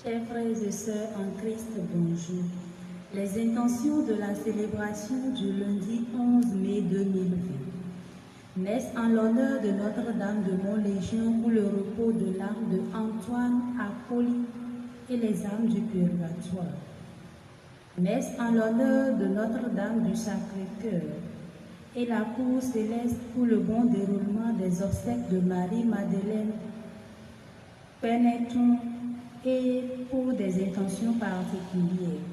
Chers frères et sœurs en Christ, bonjour. Les intentions de la célébration du lundi 11 mai 2020. Messe en l'honneur de Notre-Dame de Montlégion pour le repos de l'âme de Antoine, Apolline et les âmes du purgatoire. Messe en l'honneur de Notre-Dame du Sacré-Cœur et la cour céleste pour le bon déroulement des obsèques de Marie-Madeleine, Pénétron et pour des intentions particulières.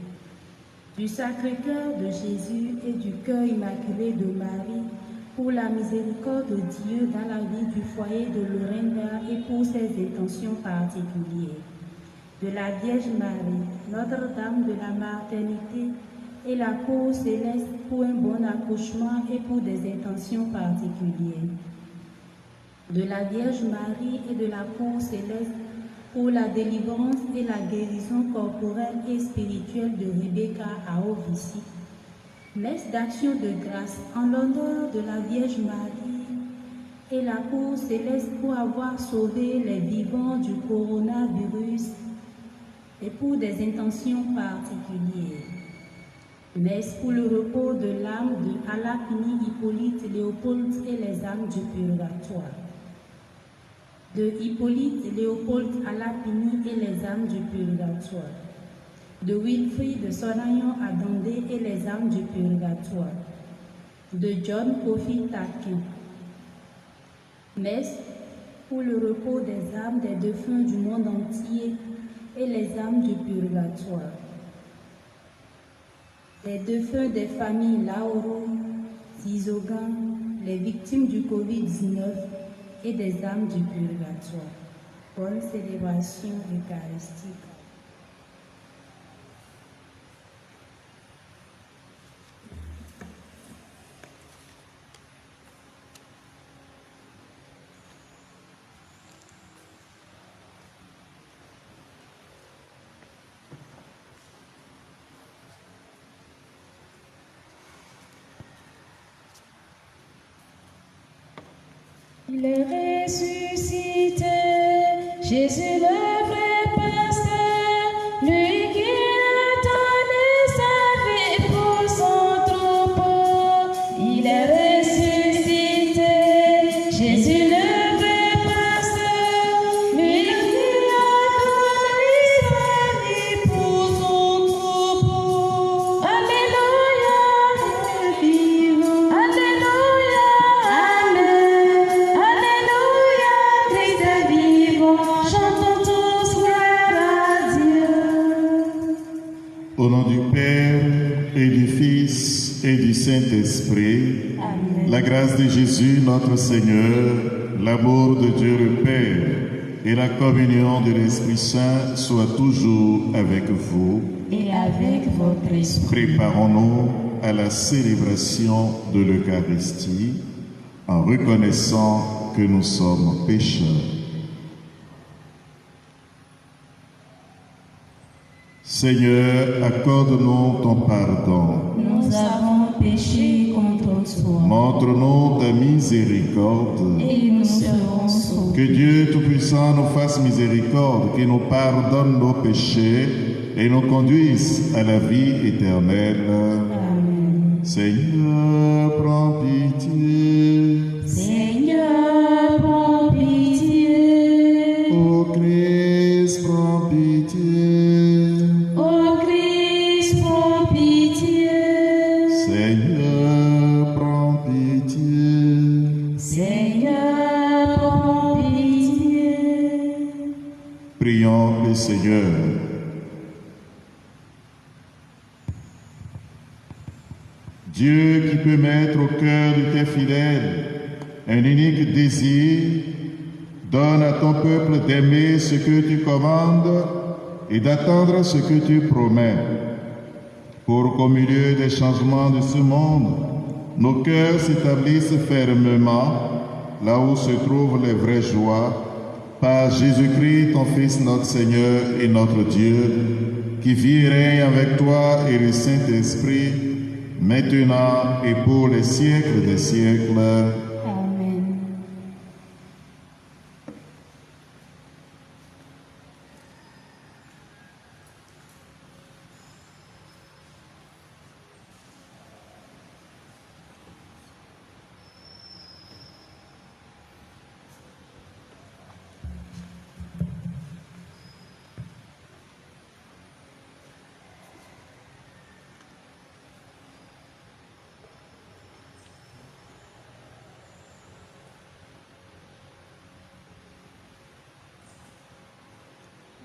Du Sacré-Cœur de Jésus et du Cœur immaculé de Marie, pour la miséricorde de Dieu dans la vie du foyer de Lorinda et pour ses intentions particulières. De la Vierge Marie, Notre-Dame de la Maternité et la cour céleste pour un bon accouchement et pour des intentions particulières. De la Vierge Marie et de la cour céleste pour la délivrance et la guérison corporelle et spirituelle de Rebecca à Ovici. Messe d'action de grâce en l'honneur de la Vierge Marie et la cour céleste pour avoir sauvé les vivants du coronavirus et pour des intentions particulières. Messe pour le repos de l'âme de Alapini, Hippolyte, Léopold et les âmes du purgatoire. De Hippolyte, Léopold, Alapini et les âmes du purgatoire. De Wilfrid, de Sonayon Adondé et les âmes du purgatoire. De John Kofi Takin. Messe pour le repos des âmes des défunts du monde entier et les âmes du purgatoire. Les défunts des familles Lauro, Zizogan, les victimes du Covid-19 et des âmes du purgatoire. Bonne célébration eucharistique. Il est ressuscité, Jésus le vrai pasteur, lui qui a donné sa vie pour son troupeau. Il est ressuscité, Jésus le vrai pasteur, lui qui a donné sa vie pour son troupeau. Alléluia, vivant, Alléluia, Amen. Alléluia, Christ est vivant, chantons tous gloire à Dieu. Au nom du Père et du Fils et du Saint-Esprit, Amen. la grâce de Jésus notre Seigneur, l'amour de Dieu le Père et la communion de l'Esprit Saint soient toujours avec vous. Et avec votre esprit. Préparons-nous à la célébration de l'Eucharistie en reconnaissant que nous sommes pécheurs. Seigneur, accorde-nous ton pardon. Nous avons péché contre toi. Montre-nous ta miséricorde. Et nous serons sauvés. Que Dieu Tout-Puissant nous fasse miséricorde, qu'il nous pardonne nos péchés et nous conduise à la vie éternelle. Amen. Seigneur, prends pitié. Seigneur, prends pitié. Ô Christ, prends pitié. Ô Christ, prends pitié. Seigneur, prends pitié. Seigneur, prends pitié. Prions le Seigneur. Dieu qui peut mettre au cœur de tes fidèles un unique désir, donne à ton peuple d'aimer ce que tu commandes et d'attendre ce que tu promets, pour qu'au milieu des changements de ce monde, nos cœurs s'établissent fermement là où se trouvent les vraies joies, par Jésus-Christ, ton Fils, notre Seigneur et notre Dieu, qui vit et règne avec toi et le Saint-Esprit, maintenant et pour les siècles des siècles. Amen.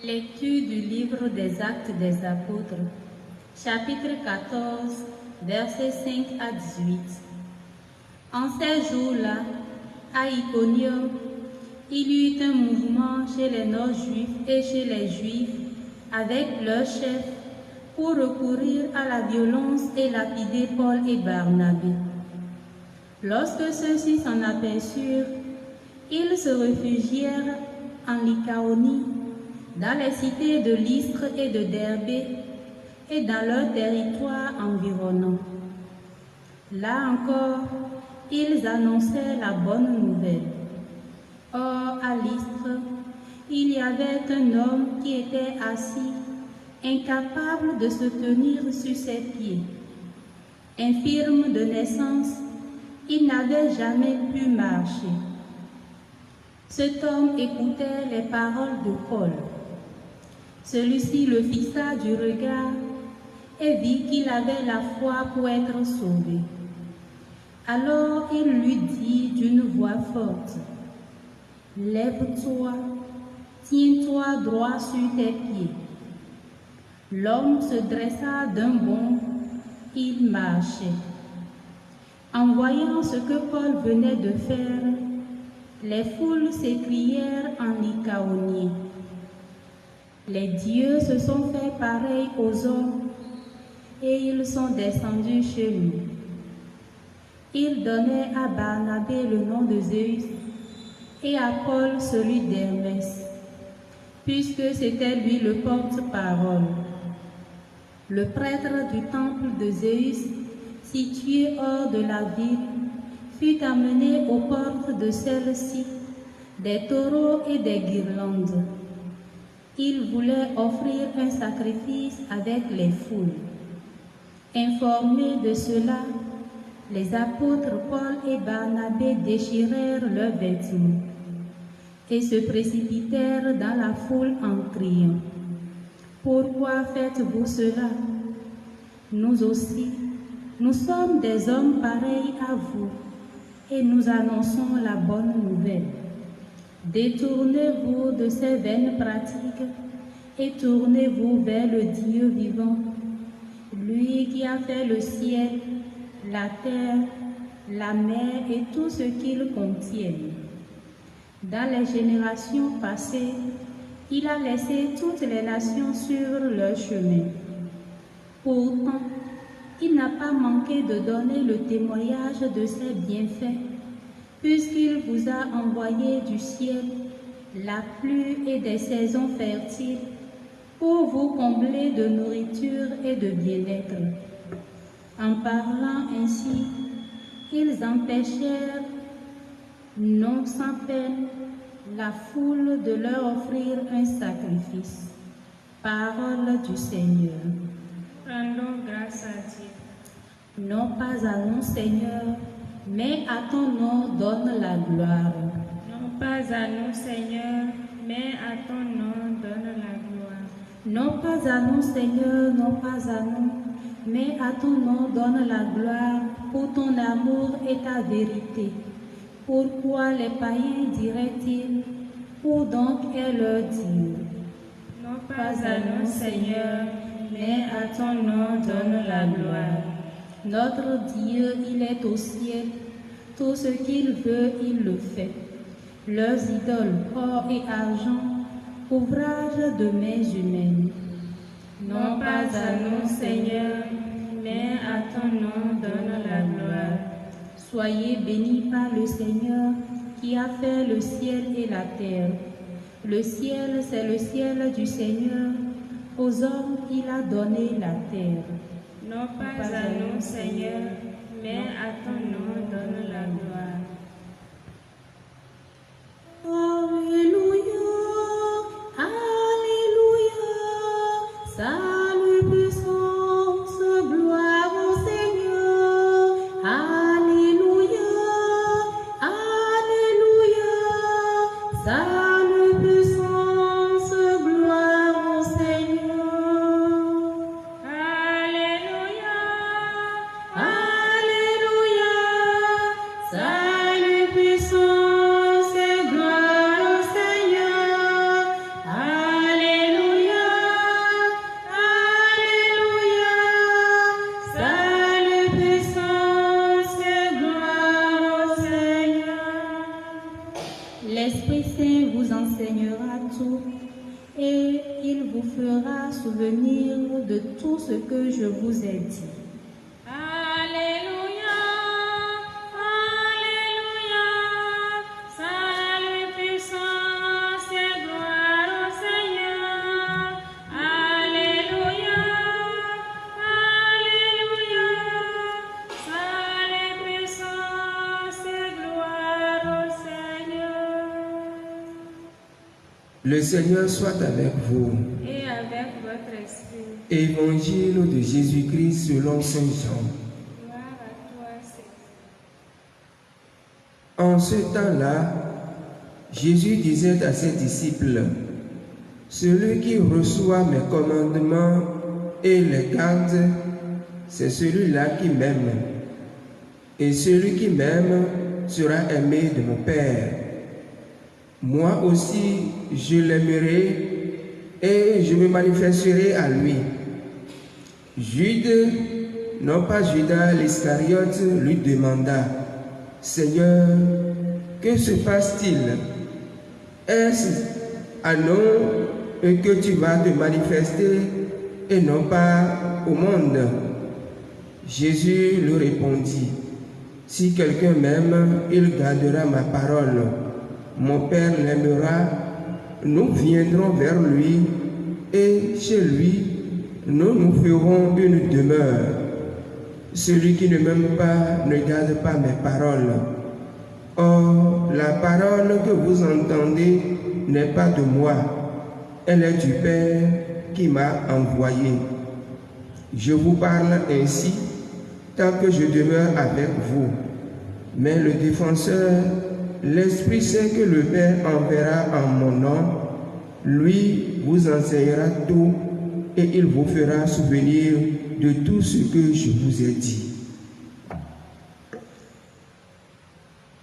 Lecture du livre des Actes des Apôtres, chapitre 14, versets 5 à 18. En ces jours-là, à Iconium, il y eut un mouvement chez les non-juifs et chez les juifs, avec leurs chefs, pour recourir à la violence et lapider Paul et Barnabé. Lorsque ceux-ci s'en aperçurent, ils se réfugièrent en Lycaonie, dans les cités de Lystre et de Derbé, et dans leurs territoires environnants. Là encore, ils annonçaient la bonne nouvelle. Or, à Lystre, il y avait un homme qui était assis, incapable de se tenir sur ses pieds. Infirme de naissance, il n'avait jamais pu marcher. Cet homme écoutait les paroles de Paul. Celui-ci le fixa du regard et vit qu'il avait la foi pour être sauvé. Alors il lui dit d'une voix forte, « Lève-toi, tiens-toi droit sur tes pieds. » L'homme se dressa d'un bond, il marchait. En voyant ce que Paul venait de faire, les foules s'écrièrent en lycaonien. Les dieux se sont fait pareil aux hommes et ils sont descendus chez nous. Ils donnaient à Barnabé le nom de Zeus et à Paul celui d'Hermès, puisque c'était lui le porte-parole. Le prêtre du temple de Zeus, situé hors de la ville, fut amené aux portes de celle-ci, des taureaux et des guirlandes. Il voulait offrir un sacrifice avec les foules. Informés de cela, les apôtres Paul et Barnabé déchirèrent leurs vêtements et se précipitèrent dans la foule en criant, « Pourquoi faites-vous cela? Nous aussi, nous sommes des hommes pareils à vous et nous annonçons la bonne nouvelle. Détournez-vous de ces vaines pratiques et tournez-vous vers le Dieu vivant, lui qui a fait le ciel, la terre, la mer et tout ce qu'ils contiennent. Dans les générations passées, il a laissé toutes les nations sur leur chemin. Pourtant, il n'a pas manqué de donner le témoignage de ses bienfaits, puisqu'il vous a envoyé du ciel la pluie et des saisons fertiles pour vous combler de nourriture et de bien-être. En parlant ainsi, ils empêchèrent, non sans peine, la foule de leur offrir un sacrifice. Parole du Seigneur. Rendons grâce à Dieu. Non pas à nous, Seigneur, mais à ton nom donne la gloire. Non pas à nous, Seigneur, mais à ton nom donne la gloire. Non pas à nous, Seigneur, non pas à nous, mais à ton nom donne la gloire pour ton amour et ta vérité. Pourquoi les païens diraient-ils, où donc est leur Dieu? Non pas à nous, Seigneur, mais à ton nom donne la gloire. Notre Dieu, il est au ciel. Tout ce qu'il veut, il le fait. Leurs idoles, or et argent, ouvrage de mains humaines. Non pas à nous, Seigneur, mais à ton nom donne la gloire. Soyez bénis par le Seigneur qui a fait le ciel et la terre. Le ciel, c'est le ciel du Seigneur. Aux hommes, il a donné la terre. Non pas à nous, Seigneur, mais à ton nom donne la gloire. Alléluia, Alléluia, salut, puissance, gloire au Seigneur. Alléluia, Alléluia, salut, puissance, gloire au Seigneur. Alléluia, Alléluia, L'Esprit Saint vous enseignera tout et il vous fera souvenir de tout ce que je vous ai dit. Alléluia, Alléluia, salut, puissance et gloire au Seigneur. Alléluia, Alléluia, salut, puissance et gloire au Seigneur. Le Seigneur soit avec vous. Et avec votre esprit. Évangile de Jésus-Christ selon Saint Jean. Gloire à toi, Seigneur. En ce temps-là, Jésus disait à ses disciples, « Celui qui reçoit mes commandements et les garde, c'est celui-là qui m'aime. Et celui qui m'aime sera aimé de mon Père. Moi aussi, je l'aimerai et je me manifesterai à lui. » Jude, non pas Judas l'Iscariote, lui demanda, « Seigneur, que se passe-t-il? Est-ce à nous que tu vas te manifester et non pas au monde? » Jésus lui répondit, « Si quelqu'un m'aime, il gardera ma parole. Mon Père l'aimera, nous viendrons vers lui et chez lui, nous nous ferons une demeure. Celui qui ne m'aime pas ne garde pas mes paroles. Or, la parole que vous entendez n'est pas de moi, elle est du Père qui m'a envoyé. Je vous parle ainsi tant que je demeure avec vous. Mais le défenseur, l'Esprit Saint que le Père enverra en mon nom, lui vous enseignera tout et il vous fera souvenir de tout ce que je vous ai dit.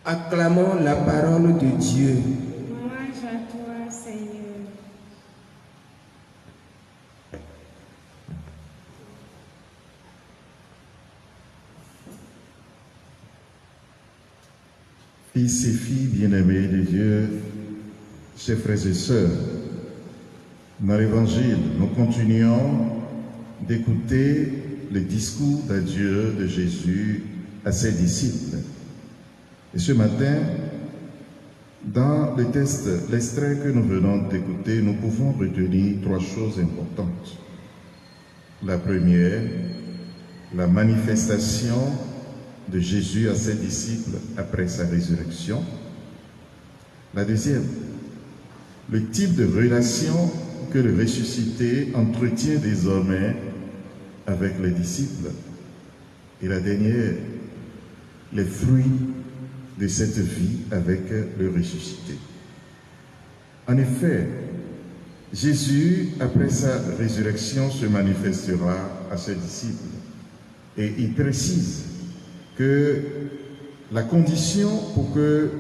Acclamons la parole de Dieu. Louange à toi, Seigneur. Fils et filles bien-aimés de Dieu, chers frères et sœurs, dans l'Évangile, nous continuons d'écouter le discours d'adieu de Jésus à ses disciples. Et ce matin, dans le texte, l'extrait que nous venons d'écouter, nous pouvons retenir trois choses importantes. La première, la manifestation de Jésus à ses disciples après sa résurrection. La deuxième, le type de relation que le ressuscité entretient désormais avec les disciples. Et la dernière, les fruits de cette vie avec le ressuscité. En effet, Jésus, après sa résurrection, se manifestera à ses disciples. Et il précise que la condition pour que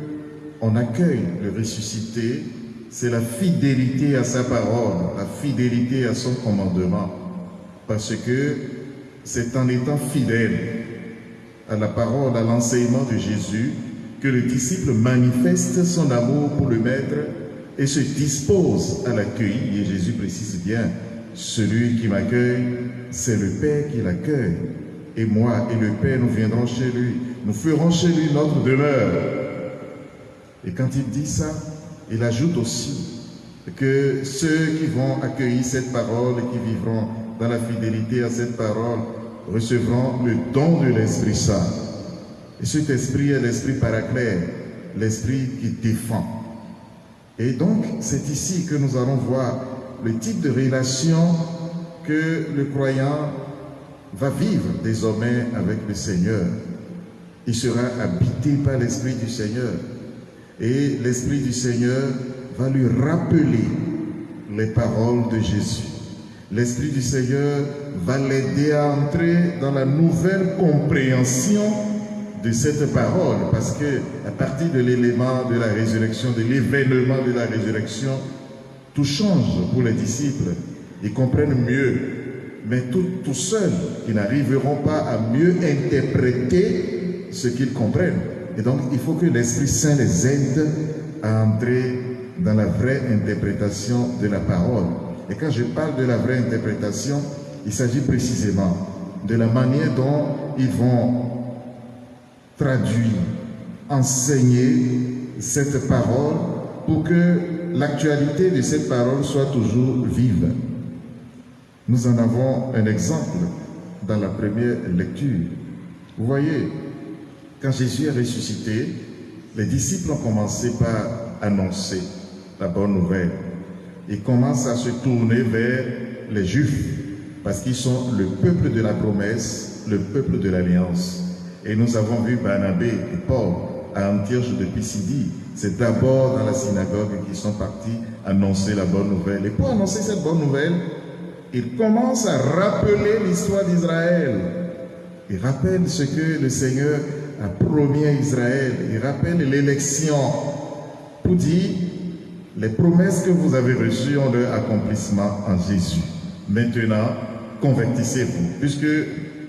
on accueille le ressuscité, c'est la fidélité à sa parole, la fidélité à son commandement. Parce que c'est en étant fidèle à la parole, à l'enseignement de Jésus, que le disciple manifeste son amour pour le Maître et se dispose à l'accueillir. Et Jésus précise bien, celui qui m'accueille, c'est le Père qui l'accueille. Et moi et le Père, nous viendrons chez lui. Nous ferons chez lui notre demeure. Et quand il dit ça, il ajoute aussi que ceux qui vont accueillir cette parole et qui vivront dans la fidélité à cette parole recevront le don de l'Esprit Saint. Et cet esprit est l'esprit paraclet, l'esprit qui défend. Et donc, c'est ici que nous allons voir le type de relation que le croyant va vivre désormais avec le Seigneur. Il sera habité par l'Esprit du Seigneur. Et l'Esprit du Seigneur va lui rappeler les paroles de Jésus. L'Esprit du Seigneur va l'aider à entrer dans la nouvelle compréhension de cette parole, parce que à partir de l'élément de la résurrection, de l'événement de la résurrection, tout change pour les disciples. Ils comprennent mieux, mais tout seuls, ils n'arriveront pas à mieux interpréter ce qu'ils comprennent. Et donc, il faut que l'Esprit Saint les aide à entrer dans la vraie interprétation de la parole. Et quand je parle de la vraie interprétation, il s'agit précisément de la manière dont ils vont traduire, enseigner cette parole pour que l'actualité de cette parole soit toujours vive. Nous en avons un exemple dans la première lecture. Vous voyez, quand Jésus est ressuscité, les disciples ont commencé par annoncer la bonne nouvelle. Ils commencent à se tourner vers les Juifs, parce qu'ils sont le peuple de la promesse, le peuple de l'alliance. Et nous avons vu Barnabé et Paul à Antioche de Pisidie. C'est d'abord dans la synagogue qu'ils sont partis annoncer la bonne nouvelle. Et pour annoncer cette bonne nouvelle, ils commencent à rappeler l'histoire d'Israël. Ils rappellent ce que le Seigneur a promis à Israël. Ils rappellent l'élection pour dire les promesses que vous avez reçues ont leur accomplissement en Jésus. Maintenant, convertissez-vous, puisque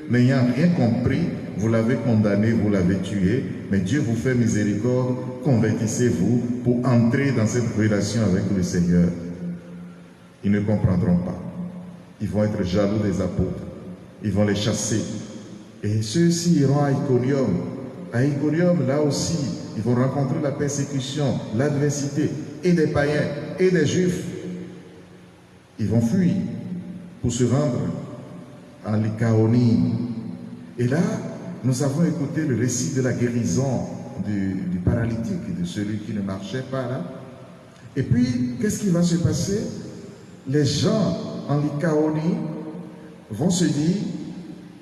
n'ayant rien compris, vous l'avez condamné, vous l'avez tué, mais Dieu vous fait miséricorde, convertissez-vous pour entrer dans cette relation avec le Seigneur. Ils ne comprendront pas. Ils vont être jaloux des apôtres. Ils vont les chasser. Et ceux-ci iront à Iconium. À Iconium, là aussi, ils vont rencontrer la persécution, l'adversité, et des païens, et des juifs. Ils vont fuir pour se rendre en Lycaonie. Et là, nous avons écouté le récit de la guérison du paralytique, de celui qui ne marchait pas là. Et puis, qu'est-ce qui va se passer? Les gens en Lycaonie vont se dire,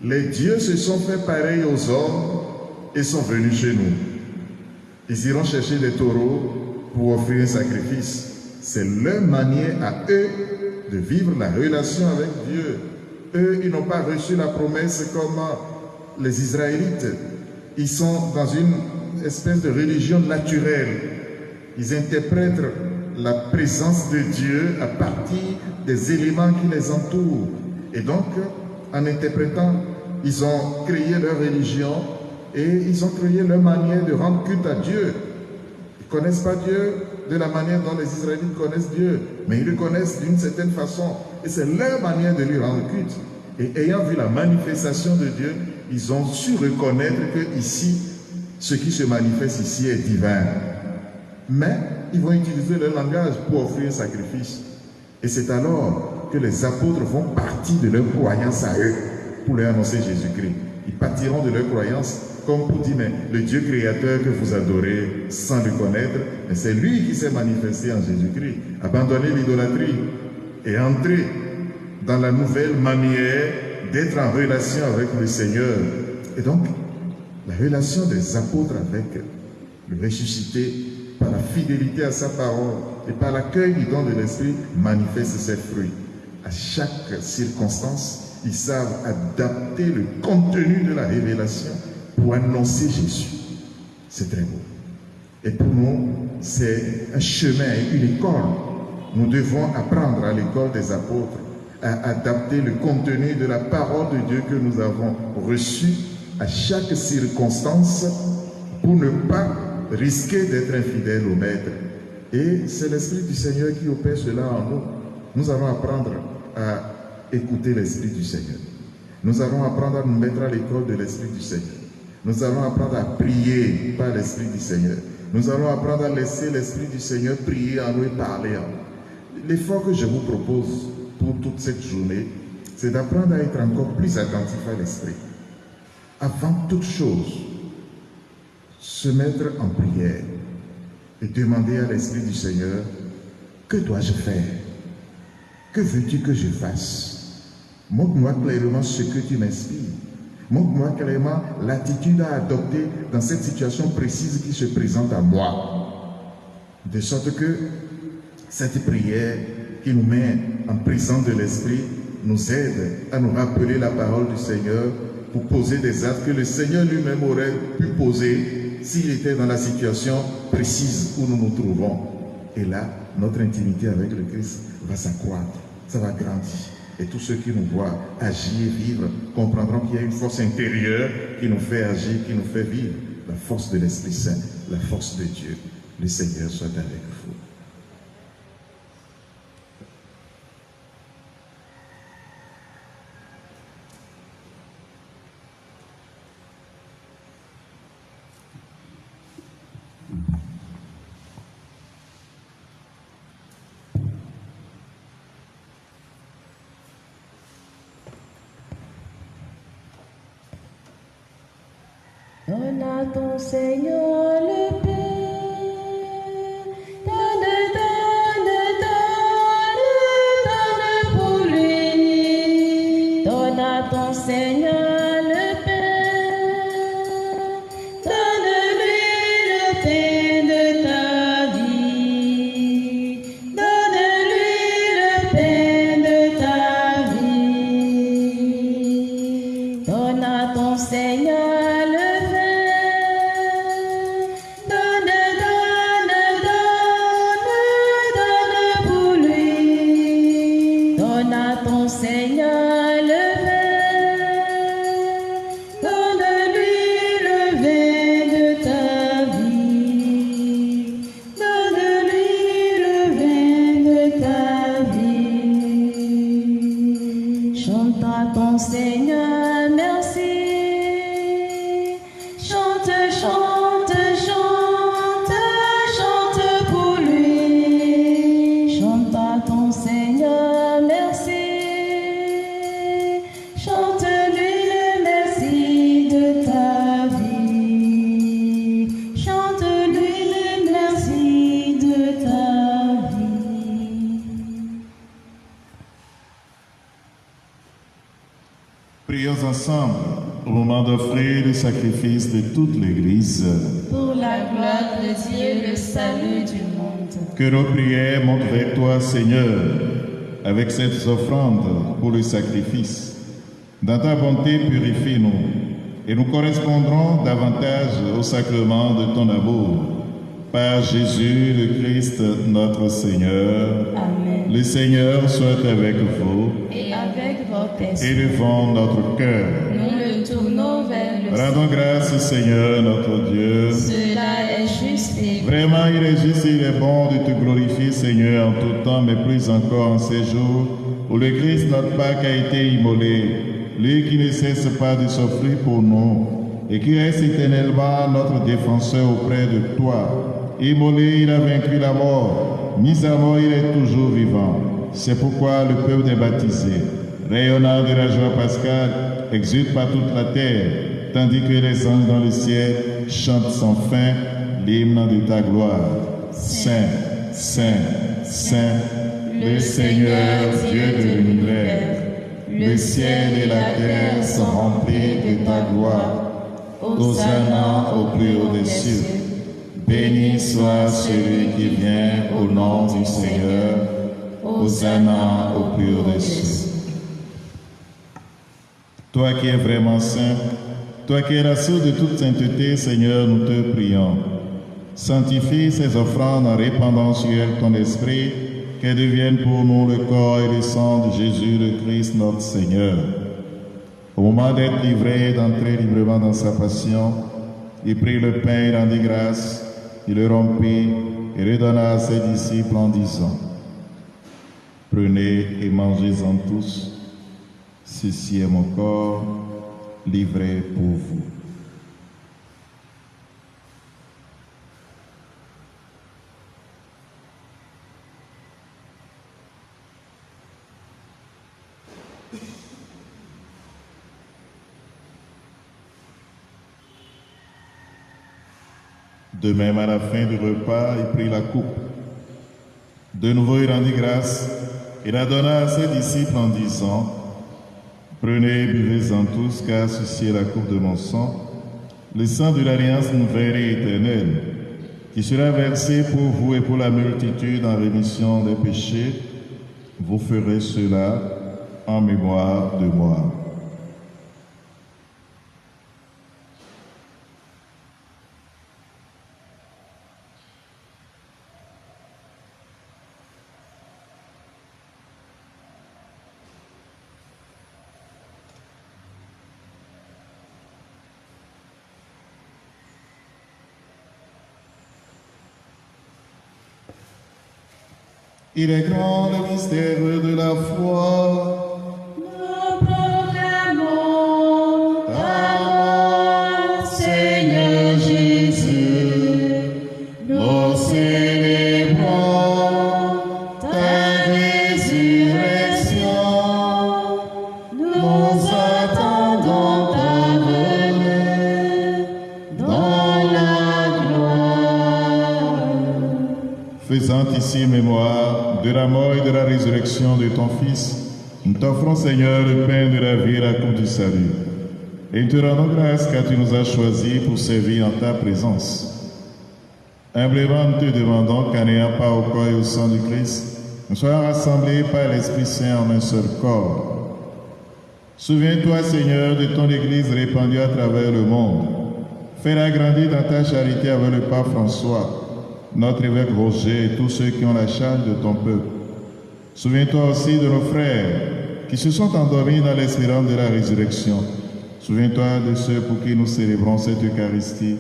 les dieux se sont fait pareil aux hommes et sont venus chez nous. Ils iront chercher des taureaux pour offrir un sacrifice. C'est leur manière à eux de vivre la relation avec Dieu. Eux, ils n'ont pas reçu la promesse comme les Israélites. Ils sont dans une espèce de religion naturelle. Ils interprètent la présence de Dieu à partir des éléments qui les entourent. Et donc, en interprétant, ils ont créé leur religion et ils ont créé leur manière de rendre culte à Dieu. Ils ne connaissent pas Dieu de la manière dont les Israélites connaissent Dieu, mais ils le connaissent d'une certaine façon. Et c'est leur manière de lui rendre culte. Et ayant vu la manifestation de Dieu, ils ont su reconnaître que ici, ce qui se manifeste ici est divin. Mais ils vont utiliser leur langage pour offrir un sacrifice. Et c'est alors que les apôtres vont partir de leur croyance à eux pour leur annoncer Jésus-Christ. Ils partiront de leur croyance comme pour dire, mais le Dieu créateur que vous adorez sans le connaître, c'est lui qui s'est manifesté en Jésus-Christ. Abandonnez l'idolâtrie et entrez dans la nouvelle manière d'être en relation avec le Seigneur. Et donc, la relation des apôtres avec le ressuscité, par la fidélité à sa parole et par l'accueil du don de l'Esprit, manifeste ses fruits. À chaque circonstance, ils savent adapter le contenu de la révélation pour annoncer Jésus. C'est très beau. Et pour nous, c'est un chemin, une école. Nous devons apprendre à l'école des apôtres à adapter le contenu de la parole de Dieu que nous avons reçue à chaque circonstance pour ne pas risquer d'être infidèles au Maître. Et c'est l'Esprit du Seigneur qui opère cela en nous. Nous allons apprendre à écouter l'Esprit du Seigneur. Nous allons apprendre à nous mettre à l'école de l'Esprit du Seigneur. Nous allons apprendre à prier par l'Esprit du Seigneur. Nous allons apprendre à laisser l'Esprit du Seigneur prier en nous et parler en nous. L'effort que je vous propose pour toute cette journée, c'est d'apprendre à être encore plus attentif à l'Esprit. Avant toute chose, se mettre en prière et demander à l'Esprit du Seigneur, que dois-je faire? Que veux-tu que je fasse? Montre-moi clairement ce que tu m'inspires. Montre-moi clairement l'attitude à adopter dans cette situation précise qui se présente à moi. De sorte que cette prière qui nous met en présence de l'Esprit nous aide à nous rappeler la parole du Seigneur pour poser des actes que le Seigneur lui-même aurait pu poser s'il était dans la situation précise où nous nous trouvons. Et là, notre intimité avec le Christ va s'accroître, ça va grandir. Et tous ceux qui nous voient agir, vivre, comprendront qu'il y a une force intérieure qui nous fait agir, qui nous fait vivre. La force de l'Esprit Saint, la force de Dieu. Le Seigneur soit avec vous. Donne à ton Seigneur le pain, donne pour lui. Donne à ton Seigneur le pain, donne-lui le pain de ta vie. Donne-lui le pain de ta vie. Donne à ton Seigneur Seigneur, merci. Chante, chante, chante, chante pour lui. Chante à ton Seigneur, merci. Chante-lui le merci de ta vie. Chante-lui le merci de ta vie. Prions ensemble au moment d'offrir le sacrifice de toute l'Église. Pour la gloire de Dieu, le salut du monde. Que nos prières montent vers toi, Seigneur, avec cette offrande pour le sacrifice. Dans ta bonté, purifie-nous et nous correspondrons davantage au sacrement de ton amour. Par Jésus le Christ, notre Seigneur. Amen. Le Seigneur soit avec vous. Et avec votre esprit. Élevons notre cœur. Nous le tournons vers le Rendons grâce, Seigneur, notre Dieu. Cela est juste et Vraiment, il est juste et il est bon de te glorifier, Seigneur, en tout temps, mais plus encore en ces jours où le Christ, notre Pâque, a été immolé. Lui qui ne cesse pas de s'offrir pour nous et qui reste éternellement notre défenseur auprès de toi. Immolé, il a vaincu la mort. Mis à mort, il est toujours vivant. C'est pourquoi le peuple des baptisés, rayonnant de la joie pascale, exulte par toute la terre, tandis que les anges dans le ciel chantent sans fin l'hymne de ta gloire. Saint, Saint, Saint, le Seigneur, Dieu de l'univers. Le ciel et la terre sont remplis de ta gloire. Hosanna au plus haut des cieux. Béni soit celui qui vient au nom du Seigneur. Hosanna au plus haut des cieux. Toi qui es vraiment saint, toi qui es la source de toute sainteté, Seigneur, nous te prions. Sanctifie ces offrandes en répandant sur elles ton esprit, qu'elles deviennent pour nous le corps et le sang de Jésus le Christ, notre Seigneur. Au moment d'être livré et d'entrer librement dans sa passion, il prit le pain et rendit grâce. Il le rompit et le donna à ses disciples en disant: Prenez et mangez-en tous, ceci est mon corps livré pour vous. De même, à la fin du repas, il prit la coupe. De nouveau, il rendit grâce et la donna à ses disciples en disant: Prenez et buvez-en tous, car ceci est la coupe de mon sang, le sang de l'alliance nouvelle et éternelle, qui sera versé pour vous et pour la multitude en rémission des péchés. Vous ferez cela en mémoire de moi. Il est grand le mystère de la foi. Nous proclamons ta mort, Seigneur Jésus. Nous célébrons ta résurrection. Nous attendons ta venue dans la gloire. Faisant ici mémoire de la mort et de la résurrection de ton Fils, nous t'offrons, Seigneur, le pain de la vie et la coupe du salut. Et nous te rendons grâce car tu nous as choisis pour servir en ta présence. Humblement, nous te demandons qu'en n'ayant pas au corps et au sang du Christ, nous soyons rassemblés par l'Esprit Saint en un seul corps. Souviens-toi, Seigneur, de ton Église répandue à travers le monde. Fais-la grandir dans ta charité avec le pape François, notre évêque Roger et tous ceux qui ont la charge de ton peuple. Souviens-toi aussi de nos frères qui se sont endormis dans l'espérance de la résurrection. Souviens-toi de ceux pour qui nous célébrons cette Eucharistie,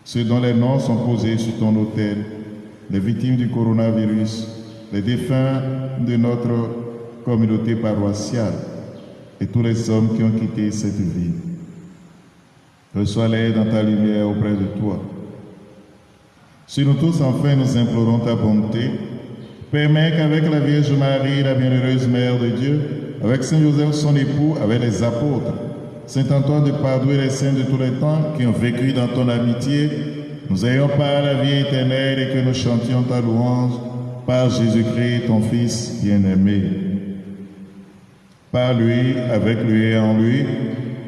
ceux dont les noms sont posés sur ton autel, les victimes du coronavirus, les défunts de notre communauté paroissiale et tous les hommes qui ont quitté cette vie. Reçois-les dans ta lumière auprès de toi. Si nous tous enfin nous implorons ta bonté, permets qu'avec la Vierge Marie, la bienheureuse Mère de Dieu, avec Saint Joseph son époux, avec les apôtres, Saint Antoine de Padoue et les saints de tous les temps qui ont vécu dans ton amitié, nous ayons part à la vie éternelle et que nous chantions ta louange par Jésus-Christ, ton Fils bien-aimé. Par lui, avec lui et en lui,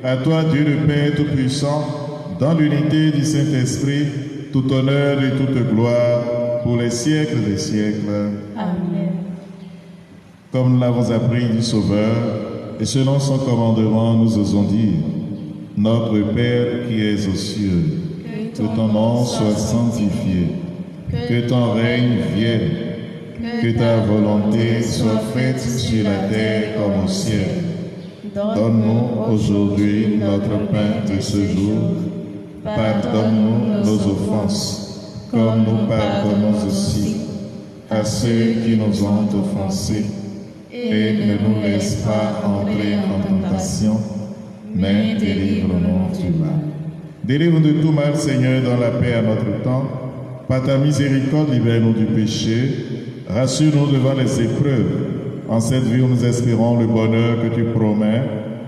à toi Dieu le Père Tout-Puissant, dans l'unité du Saint-Esprit, tout honneur et toute gloire pour les siècles des siècles. Amen. Comme nous l'avons appris du Sauveur, et selon son commandement, nous osons dire, Notre Père qui es aux cieux, que ton nom soit sanctifié, que ton règne vienne, que ta volonté soit faite sur la terre comme au ciel. Donne-nous aujourd'hui notre pain de ce jour. Pardonne-nous nos offenses, comme nous pardonnons aussi à ceux qui nous ont offensés. Et ne nous laisse pas entrer en tentation, mais délivre-nous du mal. Délivre de tout mal, Seigneur, dans la paix à notre temps. Par ta miséricorde, libère-nous du péché. Rassure-nous devant les épreuves. En cette vie où nous espérons le bonheur que tu promets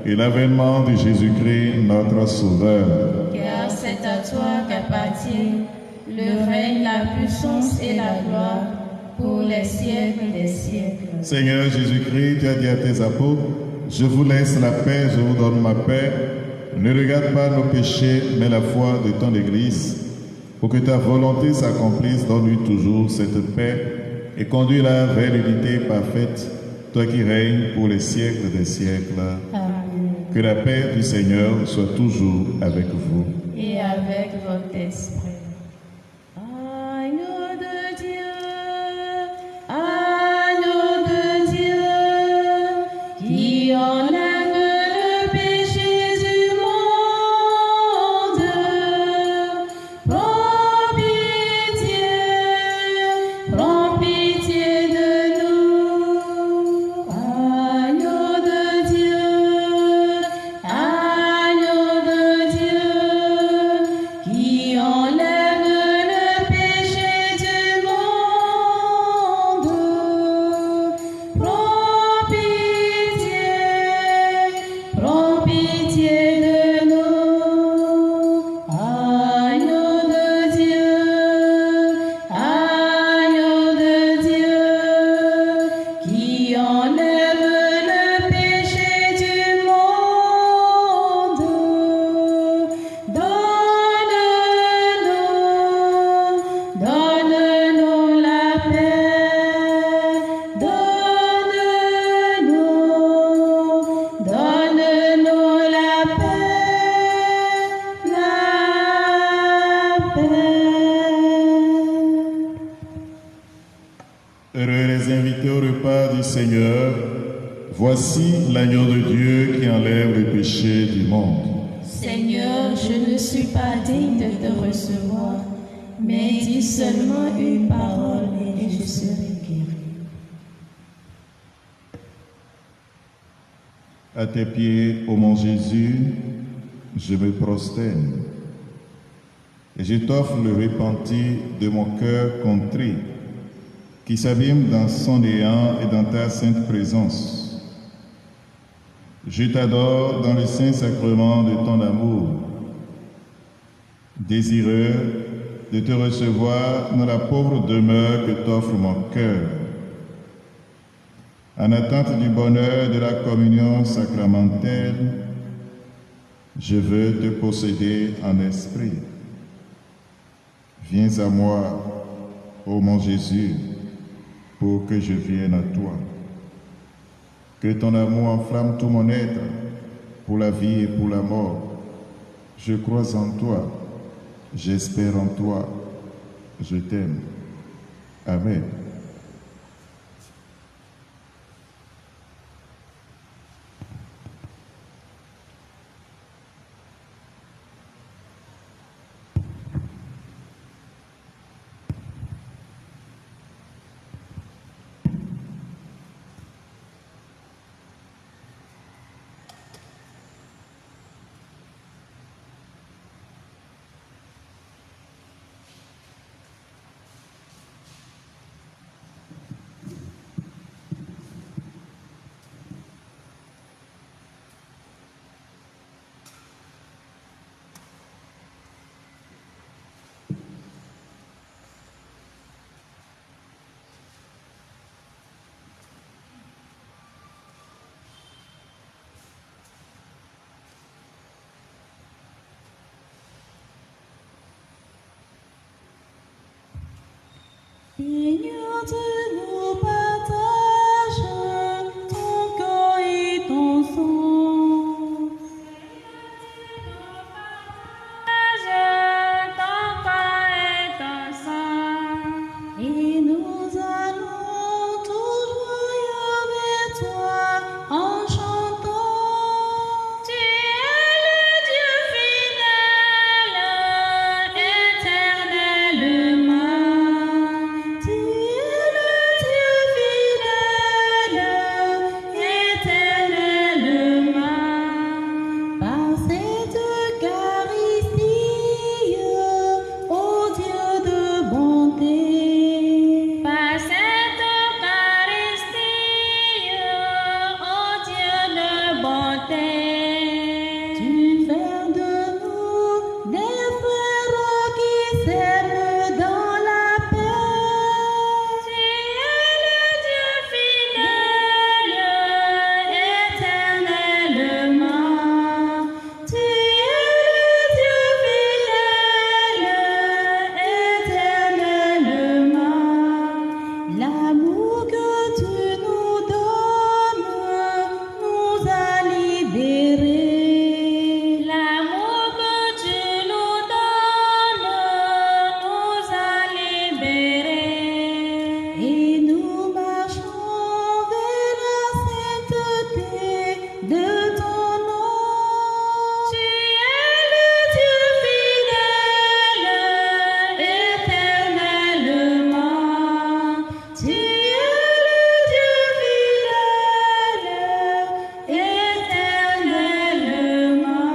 et l'avènement de Jésus-Christ, notre Sauveur. Car c'est à toi qu'appartient le règne, la puissance et la gloire pour les siècles des siècles. Seigneur Jésus-Christ, tu as dit à tes apôtres, je vous laisse la paix, je vous donne ma paix. Ne regarde pas nos péchés, mais la foi de ton Église. Pour que ta volonté s'accomplisse, donne-lui toujours cette paix et conduis-la vers l'unité parfaite, toi qui règnes pour les siècles des siècles. Amen. Que la paix du Seigneur soit toujours avec vous. Et avec votre esprit. Agneau de Dieu, qui enlève le péché du monde, prends pitié de nous. Agneau de Dieu, qui enlève le péché du monde, prends pitié de nous. Agneau de Dieu, qui enlève le péché du monde, donne-nous la paix, donne-nous la paix. Heureux les invités au repas du Seigneur. Voici l'agneau de Dieu qui enlève le péché du monde. Seigneur, je ne suis pas digne de te recevoir, mais dis seulement une parole et je serai guéri. À tes pieds, ô mon Jésus, je me prosterne et je t'offre le repenti de mon cœur contrit qui s'abîme dans son néant et dans ta sainte présence. Je t'adore dans le saint sacrement de ton amour, désireux de te recevoir dans la pauvre demeure que t'offre mon cœur. En attente du bonheur de la communion sacramentelle, je veux te posséder en esprit. Viens à moi, ô mon Jésus, pour que je vienne à toi. Que ton amour enflamme tout mon être, pour la vie et pour la mort. Je crois en toi, j'espère en toi, je t'aime. Amen. Seigneur, tu nous partages ton corps et ton sang. Et nous allons tout joyeux vers toi en chantant. Tu es le Dieu fidèle, éternellement. Tu es le Dieu fidèle, éternellement. Par cette Eucharistie, ô Dieu de bonté. Par cette Eucharistie, ô Dieu de bonté, Tu fais de nous des frères qui s'aiment dans la paix. tu es le Dieu fidèle, éternellement. Tu es le Dieu fidèle, éternellement. L'amour que tu nous donnes nous a libérés. L'amour que tu nous donnes nous a libérés. Et nous marchons vers la sainteté de ton nom. Tu es le Dieu fidèle, éternellement. Tu es le Dieu fidèle, éternellement.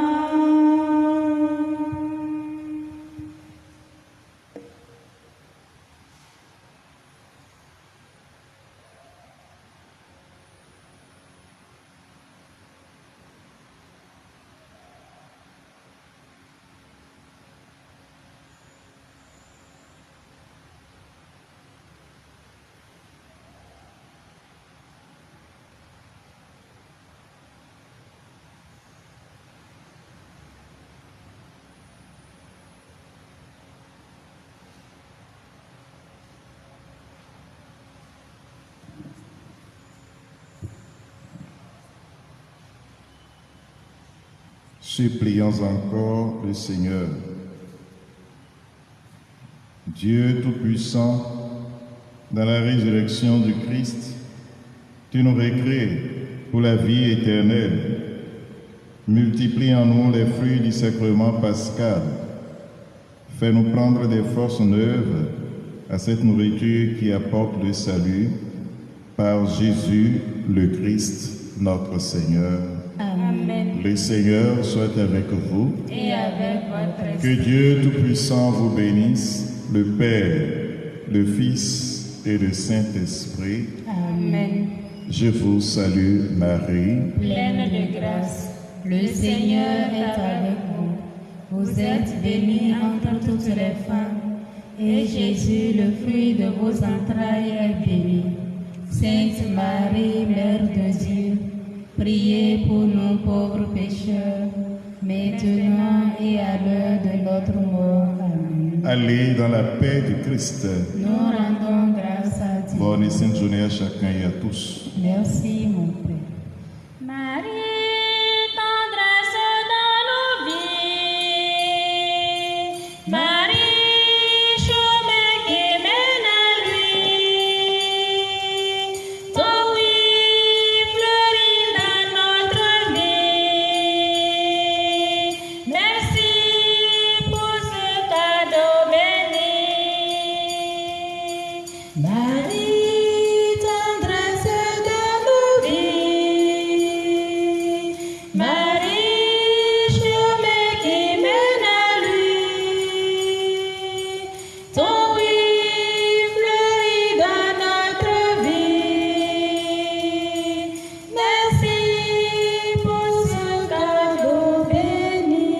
Supplions encore le Seigneur. Dieu Tout-Puissant, dans la résurrection du Christ, tu nous recrées pour la vie éternelle. Multiplie en nous les fruits du sacrement pascal. Fais-nous prendre des forces neuves à cette nourriture qui apporte le salut par Jésus le Christ, notre Seigneur. Amen. Le Seigneur soit avec vous. Et avec votre Que esprit. Dieu Tout-Puissant vous bénisse, le Père, le Fils et le Saint-Esprit. Amen. Je vous salue, Marie. Pleine de grâce, le Seigneur est avec vous. Vous êtes bénie entre toutes les femmes, et Jésus, le fruit de vos entrailles, est béni. Sainte Marie, Mère de Dieu, priez pour nous pauvres pécheurs, maintenant et à l'heure de notre mort. Amen. Allez dans la paix du Christ. Nous rendons grâce à Dieu. Bonne et sainte journée à chacun et à tous. Merci, mon Père. Marie, tendresse dans nos vies. Marie, chemin qui mène à lui. Ton oui fleurit dans notre vie. Merci pour ce cadeau béni. Marie, tendresse de nos vies. Marie, chemin qui mène à lui. Ton oui fleurit dans notre vie. Merci pour ce cadeau béni.